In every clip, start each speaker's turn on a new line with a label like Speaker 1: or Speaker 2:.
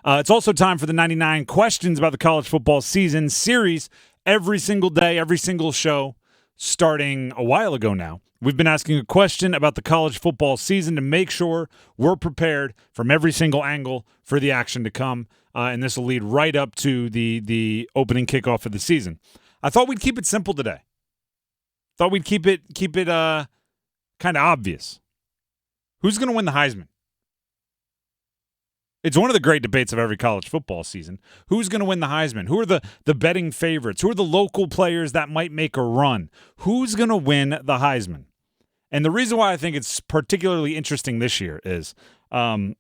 Speaker 1: It's also time for the 99 questions about the college football season series every single day, every single show, starting a while ago now. We've been asking a question about the college football season to make sure we're prepared from every single angle for the action to come, and this will lead right up to the opening kickoff of the season. I thought we'd keep it simple today. Thought we'd keep it kind of obvious. Who's going to win the Heisman? It's one of the great debates of every college football season. Who's going to win the Heisman? Who are the betting favorites? Who are the local players that might make a run? Who's going to win the Heisman? And the reason why I think it's particularly interesting this year is, do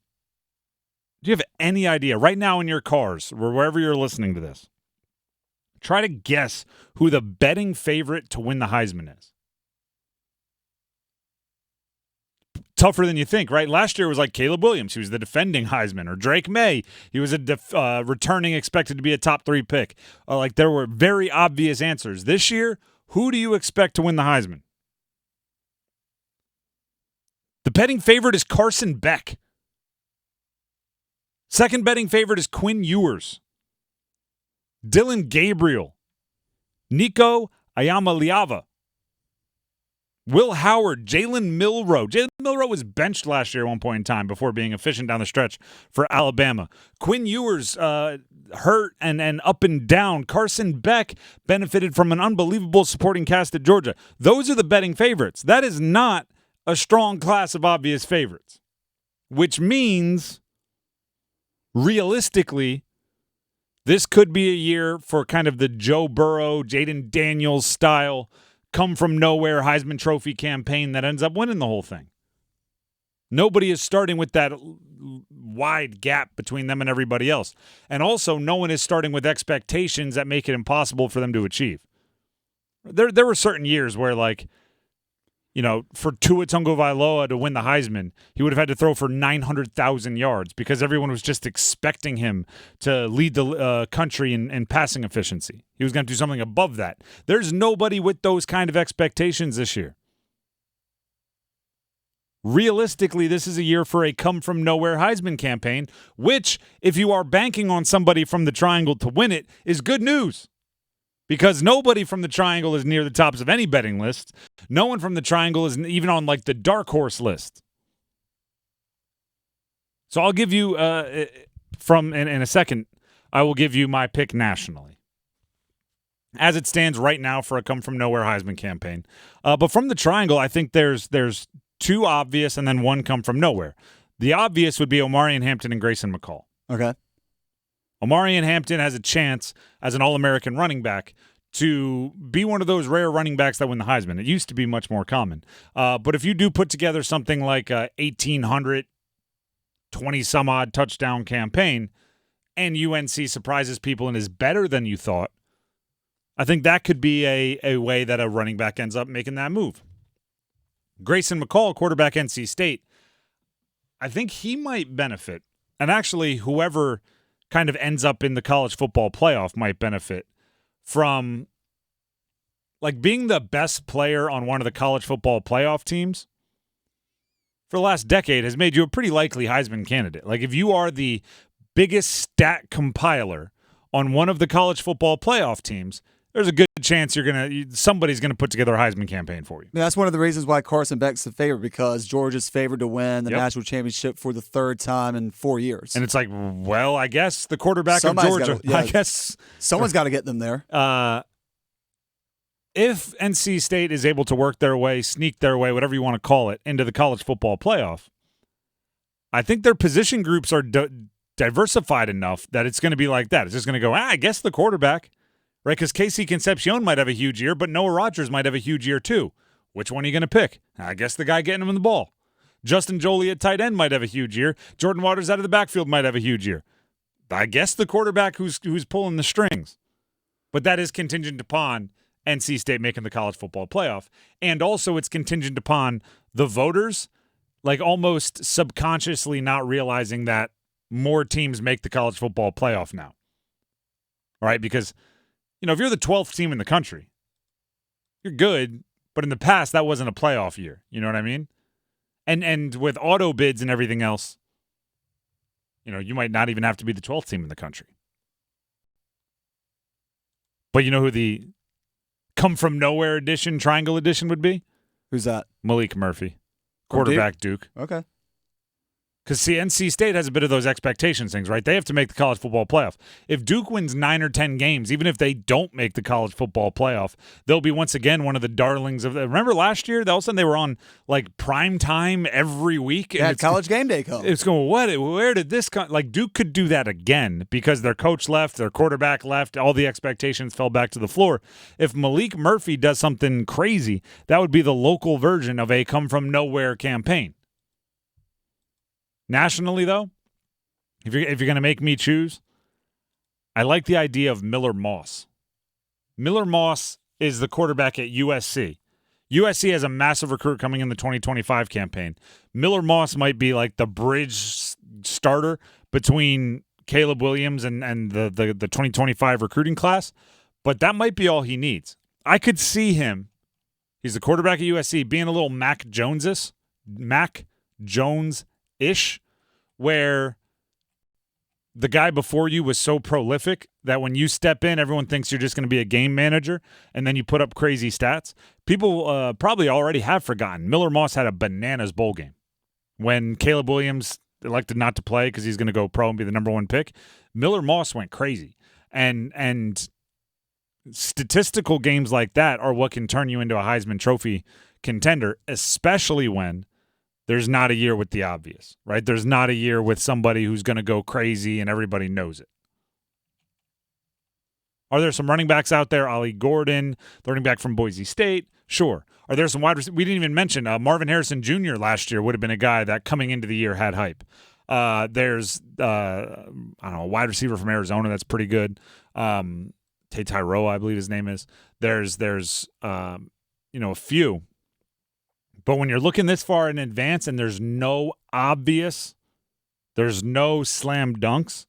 Speaker 1: you have any idea right now in your cars or wherever you're listening to this? Try to guess who the betting favorite to win the Heisman is. Tougher than you think, right? Last year it was like Caleb Williams. He was the defending Heisman. Or Drake May. He was a returning, expected to be a top 3 pick. There were very obvious answers. This year, who do you expect to win the Heisman? The betting favorite is Carson Beck. Second betting favorite is Quinn Ewers. Dylan Gabriel. Nico Ayamaliava. Will Howard, Jalen Milroe. Jalen Milroe was benched last year at one point in time before being efficient down the stretch for Alabama. Quinn Ewers hurt and up and down. Carson Beck benefited from an unbelievable supporting cast at Georgia. Those are the betting favorites. That is not a strong class of obvious favorites, which means realistically this could be a year for kind of the Joe Burrow, Jaden Daniels style come-from-nowhere Heisman Trophy campaign that ends up winning the whole thing. Nobody is starting with that wide gap between them and everybody else. And also, no one is starting with expectations that make it impossible for them to achieve. There were certain years where, for Tua Tagovailoa to win the Heisman, he would have had to throw for 900,000 yards because everyone was just expecting him to lead the country in passing efficiency. He was going to do something above that. There's nobody with those kind of expectations this year. Realistically, this is a year for a come-from-nowhere Heisman campaign, which, if you are banking on somebody from the Triangle to win it, is good news. Because nobody from the Triangle is near the tops of any betting list. No one from the Triangle is even on the dark horse list. So I'll give you in a second, I will give you my pick nationally. As it stands right now for a come from nowhere Heisman campaign. But from the Triangle, I think there's 2 obvious and then 1 come from nowhere. The obvious would be Omarion Hampton and Grayson McCall.
Speaker 2: Okay.
Speaker 1: Omarion Hampton has a chance as an All-American running back to be one of those rare running backs that win the Heisman. It used to be much more common. But if you do put together something like a 1,800, 20-some-odd touchdown campaign and UNC surprises people and is better than you thought, I think that could be a way that a running back ends up making that move. Grayson McCall, quarterback NC State, I think he might benefit. And actually, whoever kind of ends up in the college football playoff might benefit from being the best player on one of the college football playoff teams for the last decade has made you a pretty likely Heisman candidate. If you are the biggest stat compiler on one of the college football playoff teams, there's a good chance somebody's gonna put together a Heisman campaign for you.
Speaker 2: Yeah, that's one of the reasons why Carson Beck's the favorite, because Georgia's favored to win the national championship for the 3rd time in 4 years.
Speaker 1: And it's I guess the quarterback of Georgia. I guess
Speaker 2: someone's got to get them there.
Speaker 1: If NC State is able to work their way, sneak their way, whatever you want to call it, into the college football playoff, I think their position groups are diversified enough that it's going to be like that. It's just going to go, I guess the quarterback. Right, because Casey Concepcion might have a huge year, but Noah Rogers might have a huge year too. Which one are you going to pick? I guess the guy getting him the ball. Justin Jolie at tight end might have a huge year. Jordan Waters out of the backfield might have a huge year. I guess the quarterback who's pulling the strings. But that is contingent upon NC State making the college football playoff. And also it's contingent upon the voters almost subconsciously not realizing that more teams make the college football playoff now. All right, because if you're the 12th team in the country, you're good, but in the past, that wasn't a playoff year. You know what I mean? And with auto bids and everything else, You might not even have to be the 12th team in the country. But you know who the come from nowhere edition, triangle edition would be?
Speaker 2: Who's that?
Speaker 1: Malik Murphy, quarterback Duke.
Speaker 2: Okay.
Speaker 1: Because, see, NC State has a bit of those expectations things, right? They have to make the college football playoff. If Duke wins 9 or 10 games, even if they don't make the college football playoff, they'll be once again one of the darlings of the. Remember last year? All of a sudden they were on like prime time every week.
Speaker 2: And had college game day come.
Speaker 1: It's going, what? Where did this come? Like, Duke could do that again because their coach left, their quarterback left, all the expectations fell back to the floor. If Malik Murphy does something crazy, that would be the local version of a come from nowhere campaign. Nationally, though, if you're going to make me choose, I like the idea of Miller Moss. Miller Moss is the quarterback at USC. USC has a massive recruit coming in the 2025 campaign. Miller Moss might be like the bridge starter between Caleb Williams and the 2025 recruiting class, but that might be all he needs. I could see him, he's the quarterback at USC, being a little Mack Jones-ish, where the guy before you was so prolific that when you step in, everyone thinks you're just going to be a game manager, and then you put up crazy stats. People probably already have forgotten. Miller Moss had a bananas bowl game when Caleb Williams elected not to play because he's going to go pro and be the number 1 pick. Miller Moss went crazy, and statistical games like that are what can turn you into a Heisman Trophy contender, especially when there's not a year with the obvious, right? There's not a year with somebody who's going to go crazy and everybody knows it. Are there some running backs out there? Ollie Gordon, the running back from Boise State? Sure. Are there some wide receivers? We didn't even mention Marvin Harrison Jr. last year would have been a guy that coming into the year had hype. There's, I don't know, a wide receiver from Arizona that's pretty good. Tyrell, I believe his name is. There's a few. But when you're looking this far in advance and there's no slam dunks,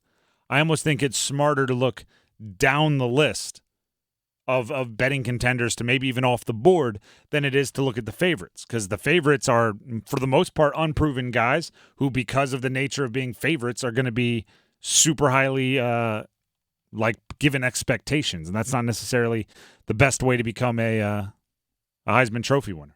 Speaker 1: I almost think it's smarter to look down the list of betting contenders to maybe even off the board than it is to look at the favorites, because the favorites are, for the most part, unproven guys who, because of the nature of being favorites, are going to be super highly given expectations, and that's not necessarily the best way to become a Heisman Trophy winner.